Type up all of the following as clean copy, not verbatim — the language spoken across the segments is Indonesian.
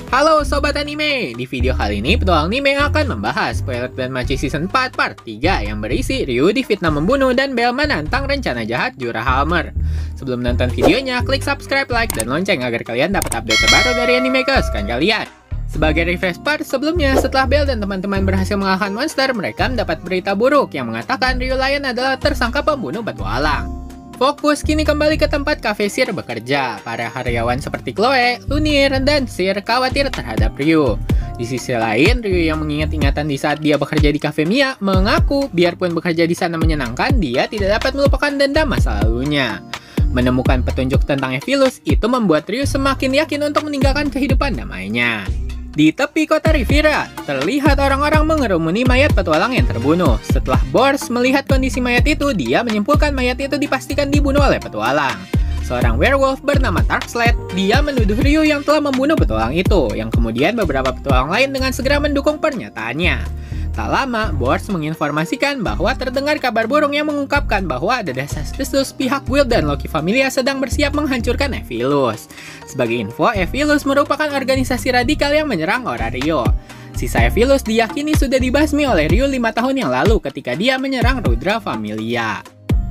Halo Sobat Anime, di video kali ini Petualang Anime akan membahas spoiler dan Machi Season 4 Part 3 yang berisi Ryu difitnah membunuh dan Bell menantang rencana jahat Jura Halmer. Sebelum nonton videonya, klik subscribe, like, dan lonceng agar kalian dapat update terbaru dari anime kesukaan kalian. Sebagai refresh part sebelumnya, setelah Bell dan teman-teman berhasil mengalahkan monster, mereka mendapat berita buruk yang mengatakan Ryu Lion adalah tersangka pembunuh petualang. Fokus kini kembali ke tempat Cafe Sir bekerja. Para karyawan seperti Chloe, Lunir, dan Sir khawatir terhadap Ryu. Di sisi lain, Ryu yang mengingat ingatan di saat dia bekerja di Cafe Mia mengaku biarpun bekerja di sana menyenangkan, dia tidak dapat melupakan dendam masa lalunya. Menemukan petunjuk tentang Evilus itu membuat Ryu semakin yakin untuk meninggalkan kehidupan damainya. Di tepi kota Riviera, terlihat orang-orang mengerumuni mayat petualang yang terbunuh. Setelah Bors melihat kondisi mayat itu, dia menyimpulkan mayat itu dipastikan dibunuh oleh petualang. Seorang werewolf bernama Tarkslet, dia menuduh Ryu yang telah membunuh petualang itu, yang kemudian beberapa petualang lain dengan segera mendukung pernyataannya. Tak lama, Bors menginformasikan bahwa terdengar kabar burung yang mengungkapkan bahwa ada desas-desus pihak Guild dan Loki Familia sedang bersiap menghancurkan Evilus. Sebagai info, Evilus merupakan organisasi radikal yang menyerang Orario. Sisa Evilus diyakini sudah dibasmi oleh Ryu 5 tahun yang lalu ketika dia menyerang Rudra Familia.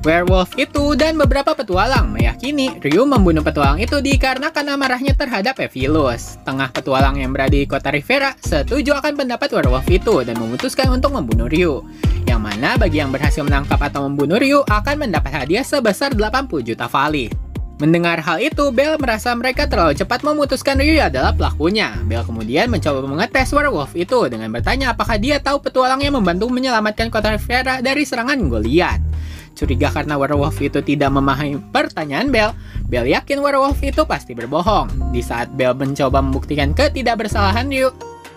Werewolf itu dan beberapa petualang meyakini Ryu membunuh petualang itu dikarenakan amarahnya terhadap Evilus. Tengah petualang yang berada di kota Riviera setuju akan pendapat werewolf itu dan memutuskan untuk membunuh Ryu. Yang mana bagi yang berhasil menangkap atau membunuh Ryu akan mendapat hadiah sebesar 80 juta valid. Mendengar hal itu, Bell merasa mereka terlalu cepat memutuskan Ryu adalah pelakunya. Bell kemudian mencoba mengetes werewolf itu dengan bertanya apakah dia tahu petualang yang membantu menyelamatkan kota Riviera dari serangan Goliath. Curiga karena werewolf itu tidak memahami pertanyaan Bell, Bell yakin werewolf itu pasti berbohong. Di saat Bell mencoba membuktikan ketidakbersalahan Ryu,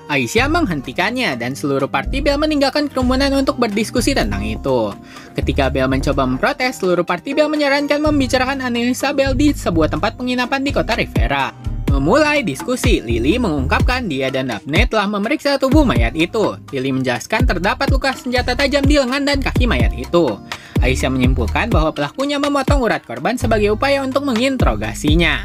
Aisyah menghentikannya dan seluruh party Bell meninggalkan kerumunan untuk berdiskusi tentang itu. Ketika Bell mencoba memprotes, seluruh party Bell menyarankan membicarakan analisa Bell di sebuah tempat penginapan di kota Riviera. Memulai diskusi, Lily mengungkapkan dia dan Daphne telah memeriksa tubuh mayat itu. Lily menjelaskan terdapat luka senjata tajam di lengan dan kaki mayat itu. Aisyah menyimpulkan bahwa pelakunya memotong urat korban sebagai upaya untuk menginterogasinya.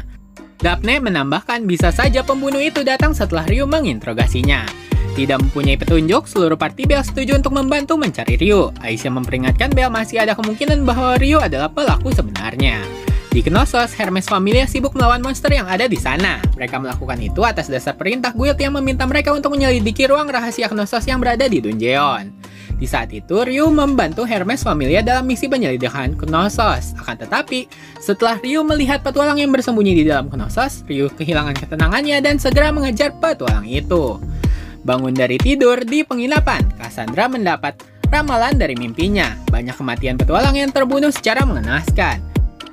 Daphne menambahkan bisa saja pembunuh itu datang setelah Ryu menginterogasinya. Tidak mempunyai petunjuk, seluruh party Bell setuju untuk membantu mencari Ryu. Aisyah memperingatkan Bell masih ada kemungkinan bahwa Ryu adalah pelaku sebenarnya. Di Knossos, Hermes Familia sibuk melawan monster yang ada di sana. Mereka melakukan itu atas dasar perintah Guild yang meminta mereka untuk menyelidiki ruang rahasia Knossos yang berada di Dungeon. Di saat itu, Ryu membantu Hermes Familia dalam misi penyelidikan Knossos. Akan tetapi, setelah Ryu melihat petualang yang bersembunyi di dalam Knossos, Ryu kehilangan ketenangannya dan segera mengejar petualang itu. Bangun dari tidur di penginapan, Cassandra mendapat ramalan dari mimpinya. Banyak kematian petualang yang terbunuh secara mengenaskan.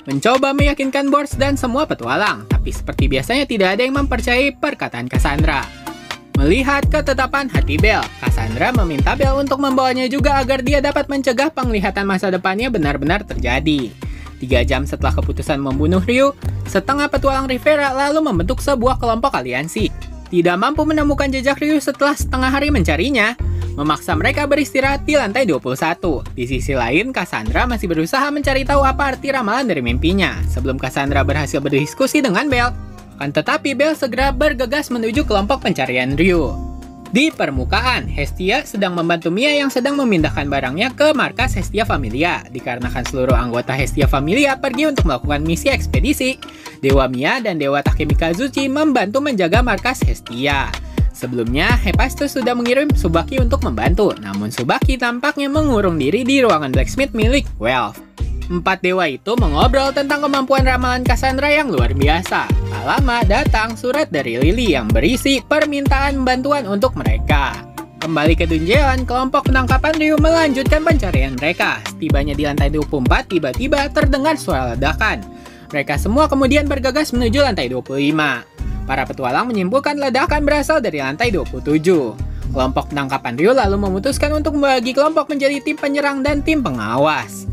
Mencoba meyakinkan Bors dan semua petualang, tapi seperti biasanya tidak ada yang mempercayai perkataan Cassandra. Melihat ketetapan hati Bell, Cassandra meminta Bell untuk membawanya juga agar dia dapat mencegah penglihatan masa depannya benar-benar terjadi. 3 jam setelah keputusan membunuh Ryu, setengah petualang Riviera lalu membentuk sebuah kelompok aliansi. Tidak mampu menemukan jejak Ryu setelah setengah hari mencarinya, memaksa mereka beristirahat di lantai 21. Di sisi lain, Cassandra masih berusaha mencari tahu apa arti ramalan dari mimpinya. Sebelum Cassandra berhasil berdiskusi dengan Bell, akan tetapi Bell segera bergegas menuju kelompok pencarian Ryu. Di permukaan, Hestia sedang membantu Mia yang sedang memindahkan barangnya ke markas Hestia Familia. Dikarenakan seluruh anggota Hestia Familia pergi untuk melakukan misi ekspedisi, Dewa Mia dan Dewa Takemikazuchi membantu menjaga markas Hestia. Sebelumnya, Hephaestus sudah mengirim Tsubaki untuk membantu, namun Tsubaki tampaknya mengurung diri di ruangan blacksmith milik Guelph. 4 dewa itu mengobrol tentang kemampuan ramalan Cassandra yang luar biasa. Tak lama datang surat dari Lily yang berisi permintaan bantuan untuk mereka. Kembali ke Dungeon, kelompok penangkapan Ryu melanjutkan pencarian mereka. Setibanya di lantai 24, tiba-tiba terdengar suara ledakan. Mereka semua kemudian bergegas menuju lantai 25. Para petualang menyimpulkan ledakan berasal dari lantai 27. Kelompok penangkapan Ryu lalu memutuskan untuk membagi kelompok menjadi tim penyerang dan tim pengawas.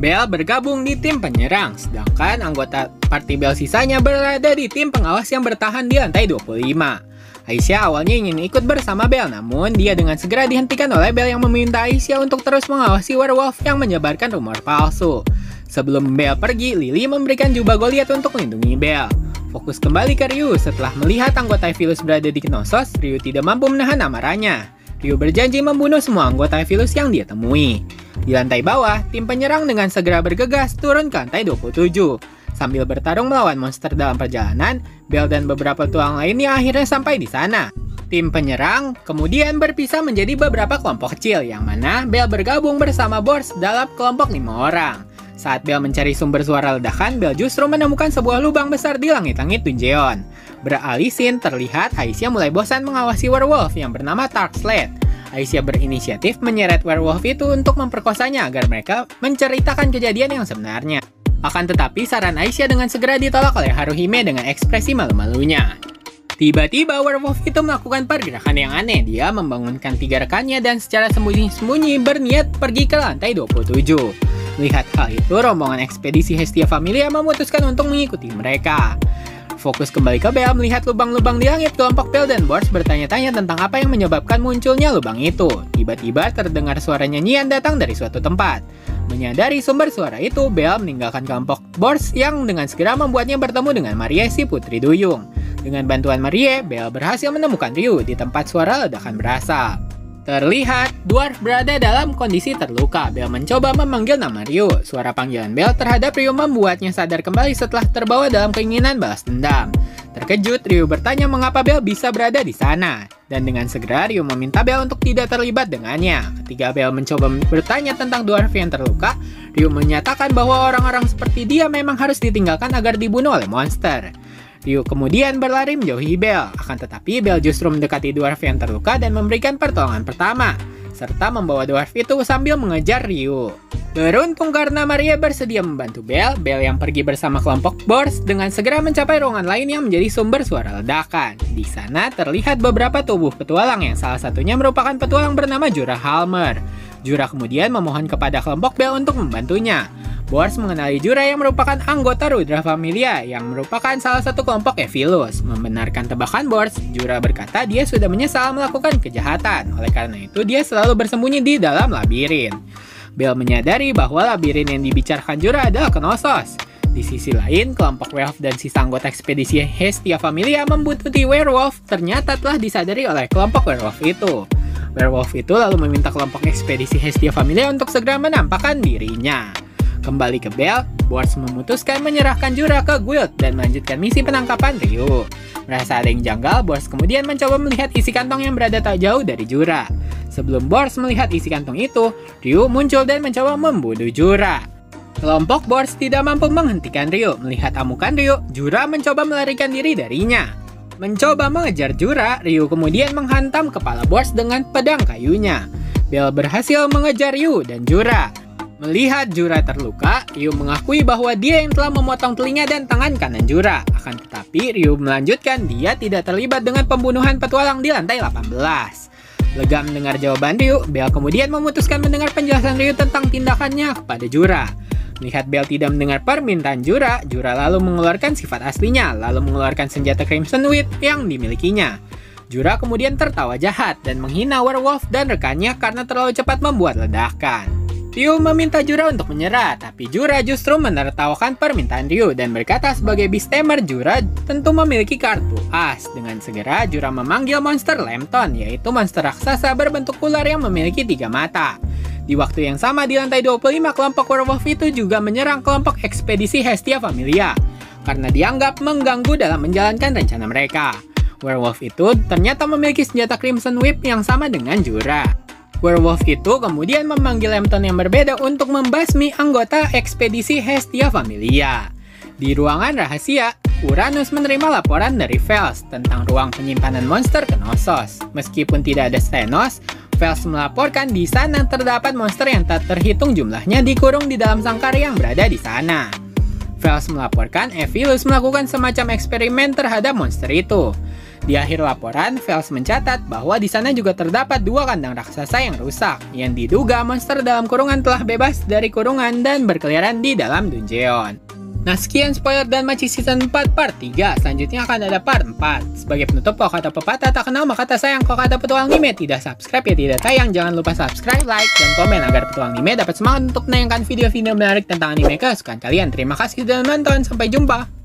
Bell bergabung di tim penyerang, sedangkan anggota party Bell sisanya berada di tim pengawas yang bertahan di lantai 25. Aisyah awalnya ingin ikut bersama Bell, namun dia dengan segera dihentikan oleh Bell yang meminta Aisyah untuk terus mengawasi werewolf yang menyebarkan rumor palsu. Sebelum Bell pergi, Lily memberikan jubah Goliath untuk melindungi Bell. Fokus kembali ke Ryu. Setelah melihat anggota Evilus berada di Knossos, Ryu tidak mampu menahan amarahnya. Ryu berjanji membunuh semua anggota Evilus yang dia temui. Di lantai bawah, tim penyerang dengan segera bergegas turun ke lantai 27. Sambil bertarung melawan monster dalam perjalanan, Bell dan beberapa petualang lainnya akhirnya sampai di sana. Tim penyerang kemudian berpisah menjadi beberapa kelompok kecil, yang mana Bell bergabung bersama Bors dalam kelompok 5 orang. Saat Bell mencari sumber suara ledakan, Bell justru menemukan sebuah lubang besar di langit-langit Dungeon. Beralih scene, terlihat Aisha mulai bosan mengawasi werewolf yang bernama Tarksled. Aisha berinisiatif menyeret werewolf itu untuk memperkosanya agar mereka menceritakan kejadian yang sebenarnya. Akan tetapi saran Aisha dengan segera ditolak oleh Haruhime dengan ekspresi malu-malunya. Tiba-tiba werewolf itu melakukan pergerakan yang aneh. Dia membangunkan 3 rekannya dan secara sembunyi-sembunyi berniat pergi ke lantai 27. Melihat hal itu, rombongan ekspedisi Hestia Familia memutuskan untuk mengikuti mereka. Fokus kembali ke Bell melihat lubang-lubang di langit. Kelompok Bell dan Bors bertanya-tanya tentang apa yang menyebabkan munculnya lubang itu. Tiba-tiba terdengar suara nyanyian datang dari suatu tempat. Menyadari sumber suara itu, Bell meninggalkan kelompok Bors yang dengan segera membuatnya bertemu dengan Marie, si putri duyung. Dengan bantuan Marie, Bell berhasil menemukan Ryu di tempat suara ledakan berasal. Terlihat, Dwarf berada dalam kondisi terluka. Bell mencoba memanggil nama Ryu. Suara panggilan Bell terhadap Ryu membuatnya sadar kembali setelah terbawa dalam keinginan balas dendam. Terkejut, Ryu bertanya mengapa Bell bisa berada di sana. Dan dengan segera, Ryu meminta Bell untuk tidak terlibat dengannya. Ketika Bell mencoba bertanya tentang Dwarf yang terluka, Ryu menyatakan bahwa orang-orang seperti dia memang harus ditinggalkan agar dibunuh oleh monster. Ryu kemudian berlari menjauhi Bell, akan tetapi Bell justru mendekati Dwarf yang terluka dan memberikan pertolongan pertama, serta membawa Dwarf itu sambil mengejar Ryu. Beruntung karena Maria bersedia membantu Bell, Bell yang pergi bersama kelompok Bors dengan segera mencapai ruangan lain yang menjadi sumber suara ledakan. Di sana terlihat beberapa tubuh petualang yang salah satunya merupakan petualang bernama Jura Halmer. Jura kemudian memohon kepada kelompok Bell untuk membantunya. Bors mengenali Jura yang merupakan anggota Rudra Familia yang merupakan salah satu kelompok Evilus. Membenarkan tebakan Bors, Jura berkata dia sudah menyesal melakukan kejahatan. Oleh karena itu, dia selalu bersembunyi di dalam labirin. Bell menyadari bahwa labirin yang dibicarakan Jura adalah Knossos. Di sisi lain, kelompok Werewolf dan sisa anggota ekspedisi Hestia Familia membuntuti Werewolf ternyata telah disadari oleh kelompok Werewolf itu. Werewolf itu lalu meminta kelompok ekspedisi Hestia Familia untuk segera menampakkan dirinya. Kembali ke Bell, Bors memutuskan menyerahkan Jura ke guild dan melanjutkan misi penangkapan Ryu. Merasa ada yang janggal, Bors kemudian mencoba melihat isi kantong yang berada tak jauh dari Jura. Sebelum Bors melihat isi kantong itu, Ryu muncul dan mencoba membunuh Jura. Kelompok Bors tidak mampu menghentikan Ryu. Melihat amukan Ryu, Jura mencoba melarikan diri darinya. Mencoba mengejar Jura, Ryu kemudian menghantam kepala Bors dengan pedang kayunya. Bell berhasil mengejar Ryu dan Jura. Melihat Jura terluka, Ryu mengakui bahwa dia yang telah memotong telinga dan tangan kanan Jura. Akan tetapi, Ryu melanjutkan dia tidak terlibat dengan pembunuhan petualang di lantai 18. Lega mendengar jawaban Ryu, Bell kemudian memutuskan mendengar penjelasan Ryu tentang tindakannya kepada Jura. Melihat Bell tidak mendengar permintaan Jura, Jura lalu mengeluarkan sifat aslinya, lalu mengeluarkan senjata Crimson Wit yang dimilikinya. Jura kemudian tertawa jahat dan menghina Werewolf dan rekannya karena terlalu cepat membuat ledakan. Ryu meminta Jura untuk menyerah, tapi Jura justru menertawakan permintaan Ryu dan berkata sebagai Beastamer, Jura tentu memiliki kartu as. Dengan segera, Jura memanggil monster Lambton, yaitu monster raksasa berbentuk ular yang memiliki 3 mata. Di waktu yang sama di lantai 25, kelompok Werewolf itu juga menyerang kelompok ekspedisi Hestia Familia, karena dianggap mengganggu dalam menjalankan rencana mereka. Werewolf itu ternyata memiliki senjata Crimson Whip yang sama dengan Jura. Werewolf itu kemudian memanggil Lambton yang berbeda untuk membasmi anggota ekspedisi Hestia Familia. Di ruangan rahasia, Uranus menerima laporan dari Fels tentang ruang penyimpanan monster Knossos. Meskipun tidak ada Stenos, Fels melaporkan di sana terdapat monster yang tak terhitung jumlahnya dikurung di dalam sangkar yang berada di sana. Fels melaporkan Evilus melakukan semacam eksperimen terhadap monster itu. Di akhir laporan, Fels mencatat bahwa di sana juga terdapat 2 kandang raksasa yang rusak, yang diduga monster dalam kurungan telah bebas dari kurungan dan berkeliaran di dalam dungeon. Nah, sekian spoiler dan Maci Season 4 part 3. Selanjutnya akan ada part 4. Sebagai penutup, kalau kata pepatah tak kenal maka tak sayang. Kalau kata petualang anime tidak subscribe ya tidak tayang. Jangan lupa subscribe, like, dan komen agar petualang anime dapat semangat untuk menayangkan video-video menarik tentang anime kesukaan kalian. Terima kasih sudah menonton, sampai jumpa.